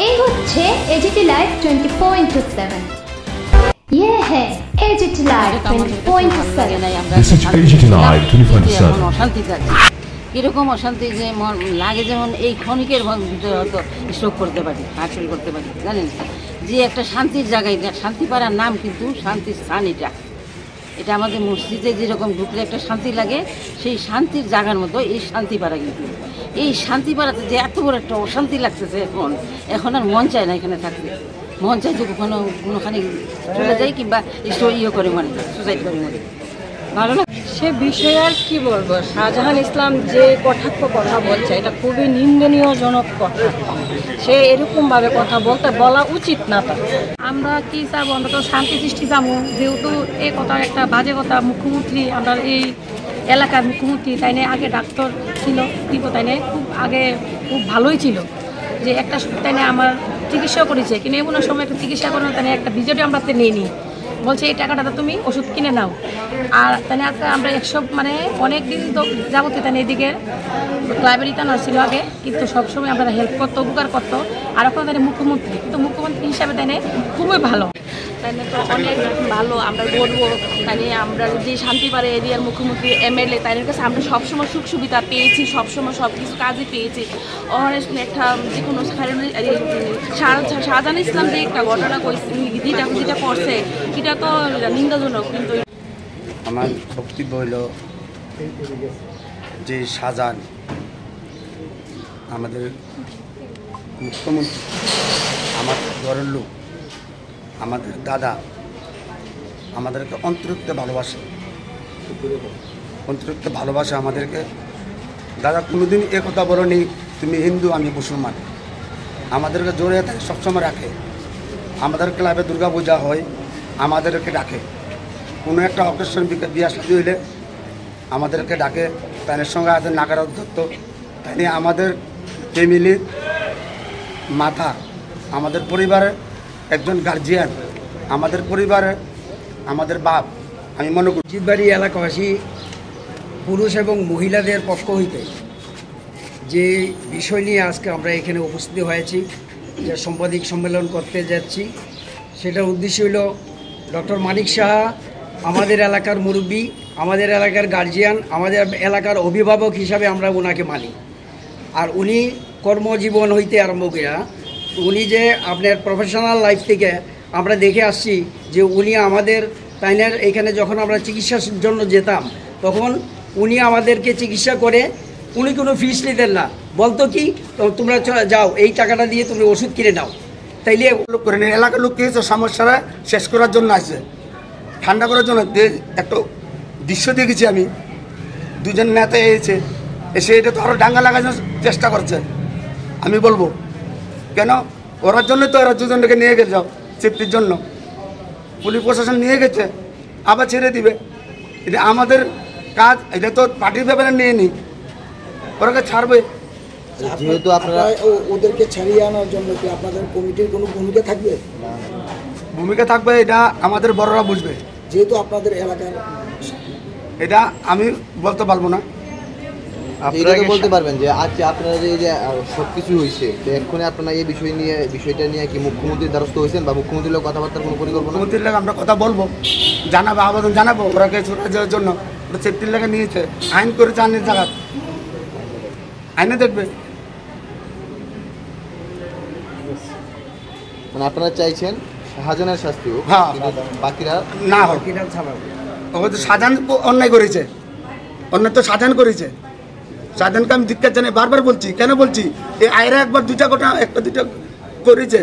এই হচ্ছে AGT live 24/7। ये है as it is live 24/7। This is as it is live 24/7। অশান্তি থাকে, কিরকম অশান্তি যে লাগে, যেমন এই ক্ষণিকের ভিতরে হয়তো স্ট্রোক করতে পারি, হার্ট ফেল করতে পারি। জানেন যে একটা শান্তির জায়গায়, শান্তিপাড়ার নাম কিন্তু শান্তির স্থান। এটা আমাদের মসজিদে যেরকম ঢুকলে একটা শান্তি লাগে, সেই শান্তির জায়গার মতো এই শান্তিপাড়া। কিন্তু এই শান্তিপাড়াতে যে এত বড় একটা অশান্তি লাগতেছে এখন আর মন চায় না এখানে থাকতে। মন চায় যে কোনোখানে চলে যায় কিংবা করে মনে সুসাইড করে মনে। ভালো না সে বিষয়ে আর কি বলবো। শাহজাহান ইসলাম যে কটাক্ষ কথা বলছে এটা খুবই নিন্দনীয়জনক কথা। সে এরকমভাবে কথা বলা উচিত না। আমরা কি চাবো, আমরা তো শান্তি সৃষ্টি যাবো, যেহেতু এই কথা একটা বাজে কথা। মুখ্যমন্ত্রী, আমরা এই এলাকার মুখ্যমন্ত্রী তাই নিয়ে আগে ডাক্তার ছিল দিব, তাই নিয়ে খুব ভালোই ছিল যে একটা তাই নিয়ে আমার চিকিৎসাও করেছে, কিন্তু এমন সময় একটা চিকিৎসা করানো তাই একটা ভিডিওটি আমরা নিয়ে নিই, বলছে এই টাকাটা তুমি ওষুধ কিনে নাও। আর তাই আজকে আমরা অনেক দিন তো যাবতীয় তাই এদিকে ক্লাবেরই টানা ছিল আগে, কিন্তু সবসময় আমরা হেল্প করতো, উপকার করতো। আর এখন তাই মুখ্যমন্ত্রী, কিন্তু মুখ্যমন্ত্রী হিসাবে তাই খুবই ভালো, তাই তো অনেক ভালো। আমরা বলবো তাই আমরা যে শান্তিপাড়া এরিয়ার মুখ্যমন্ত্রী এমএলএ, তাই কাছে আমরা সবসময় সুখ সুবিধা পেয়েছি, সবসময় সব কিছু কাজে পেয়েছি। অনেক একটা যে কোনো শাহজাহান ইসলাম যে একটা ঘটনা যেটা করছে সেটা তো নিন্দাজনক। কিন্তু আমার বক্তব্য হইল যে শাহজাহান আমাদের মুখ্যমন্ত্রী, আমার ঘরের লোক, আমাদের দাদা, আমাদেরকে অন্তরিক্ত ভালোবাসে আমাদেরকে। দাদা কোনোদিন এ কথা বলেনি তুমি হিন্দু আমি মুসলমান, আমাদেরকে জোরে থাকে সবসময় রাখে। আমাদের ক্লাবে দুর্গা পূজা হয়, আমাদেরকে ডাকে। কোনো একটা অকেশন বিয়া শাদী হইলে আমাদেরকে ডাকে। তাদের সঙ্গে আছে নাগার অধ্যক্ষ, তাই আমাদের ফ্যামিলির মাথা, আমাদের পরিবারের একজন গার্জিয়ান, আমাদের পরিবারের আমাদের বাপ। আমি মনে করি মসজিদবাড়ি এলাকাবাসী পুরুষ এবং মহিলাদের পক্ষ হইতে যে বিষয় নিয়ে আজকে আমরা এখানে উপস্থিত হয়েছি, যে সাংবাদিক সম্মেলন করতে যাচ্ছি, সেটার উদ্দেশ্য হলো ডক্টর মানিক সাহা আমাদের এলাকার মুরব্বী, আমাদের এলাকার গার্জিয়ান, আমাদের এলাকার অভিভাবক হিসাবে আমরা ওনাকে মানি। আর উনি কর্মজীবন হইতে আরম্ভ করে উনি যে আপনার প্রফেশনাল লাইফ থেকে আমরা দেখে আসছি যে উনি আমাদের তাইনার এখানে যখন আমরা চিকিৎসার জন্য যেতাম তখন উনি আমাদেরকে চিকিৎসা করে, উনি কোনো ফিস নিতেন না, বলতো কি তোমরা যাও এই টাকাটা দিয়ে তুমি ওষুধ কিনে নাও। তাইলে লোক করে নেই, এলাকার লোক কিছু সমস্যাটা শেষ করার জন্য আসে, ঠান্ডা করার জন্য। একটা দৃশ্য দেখেছি আমি, দুজন নেতা এসে এটা তো আরও ডাঙ্গা লাগানোর চেষ্টা করছে। আমি বলবো কেন, ওরার জন্য তো ওরা দুজনকে নিয়ে গেছে যাও সেফটির জন্য, পুলিশ প্রশাসন নিয়ে গেছে, আবার ছেড়ে দিবে। এটা আমাদের কাজ, এটা তো পার্টির ব্যাপারে নিয়ে নিই, ওরাকে ছাড়বে। যেহেতু আপনারা ওদেরকে ছাড়িয়ে আনার জন্য কি আপনাদের কমিটির কোনো ভূমিকা থাকবে? ভূমিকা থাকবে, এটা আমাদের বড়রা বুঝবে, যেহেতু আপনাদের এলাকার। এটা আমি বলতে পারবো না। আপনারা বলতে পারবেন যে আজকে আপনারা যে সব কিছু হয়েছে, এক্ষুনি আপনারা এই বিষয়টা নিয়ে কি মুখ্যমন্ত্রীর দ্বারস্থ হয়েছেন বা মুখ্যমন্ত্রীর লোক কথাবার্তার কোনো পরিকল্পনা? মুখ্যমন্ত্রীর লোক আমরা কথা বলবো, জানাবো, আবেদন জানাবো, ওরাকে ছোটা যাওয়ার জন্য। ওরা সেফটির লেগে নিয়েছে, আইন করেছে, আইনের জায়গা আইনে দেখবে। মানে আপনারা চাইছেন শাহজাহানের শাস্তি হোক, হ্যাঁ, বাকিরা না হোক। ওকে তো শাহজাহান অন্যায় করেছে, অন্যায় তো শাহজাহান করেছে। শাহজাহানকে আমি ধিক্কার জানাই, বারবার বলছি। কেন বলছি, এই আয়রা একবার দুটা ঘটনা একটা দুটা করেছে,